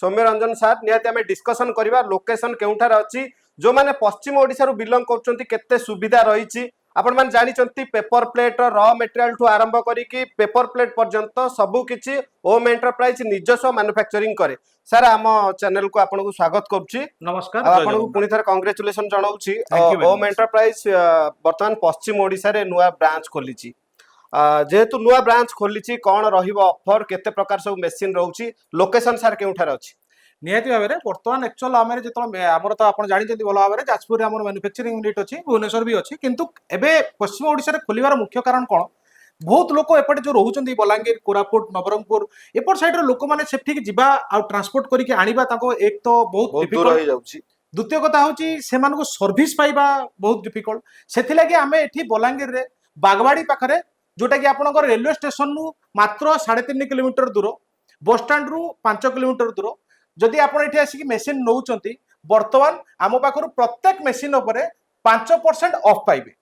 सौम्य रंजन सार निहाती आम डिस्कसन करवा लोकेशन केउठार अच्छी जो मैंने पश्चिम ओडिशा रु बिलंग करछंती केते सुविधा रही आपण मैंने जानी पेपर प्लेट रॉ मटेरियल ठू आरंभ करिकी पेपर प्लेट पर्यंत सबु किछि ओम एंटरप्राइज निजस्व मैन्युफैक्चरिंग करे सर आम चैनल को आपन को स्वागत करूची नमस्कार आपन को पुनी थर कांग्रेचुलेशन जणाउची Thank you very ओम much. एंटरप्राइज वर्तमान पश्चिम ओडिशा रे नुआ ब्रांच खोलीची जेहेतु नुआ ब्रांच खोलीची कौन रहिबो ऑफर केते प्रकार सब मेसिन रहउची लोकेशन सार केउठार अछि निहाती भाव में बर्तमान एक्चुअल आम जो आमर तो आप जानते भल भाव में जाजपुर आम मैन्युफैक्चरिंग यूनिट अच्छी भुवनेश्वर भी अच्छी किंतु एबे पश्चिम ओडिशा रे खोलिबार मुख्य कारण कौन बहुत लोक एपटे जो रोचंती बलांगीर कोरापुट नवरंगपुर एपट साइड रो लोक माने सेठिक जिबा आ ट्रांसपोर्ट करके आनिबा ताको एक तो बहुत बहुत दूर डिफिकल्ट रही जाउची द्वितीय कथा होची सेमानको सर्विस पाइबा बहुत डिफिकल्ट सेथि लागि आमे एठी बलांगीर रे बागवाड़ी पाखरे जोटा कि आपनकर रेलवे स्टेशन नु मात्र 3.5 किलोमीटर दूर बस स्टैंड रु 5 किलोमीटर दूर जदि आपण एठी आसी मेसिन नौचंती वर्तमान आम पाखरु प्रत्येक मेसिन उपरे 5% ऑफ पाइबे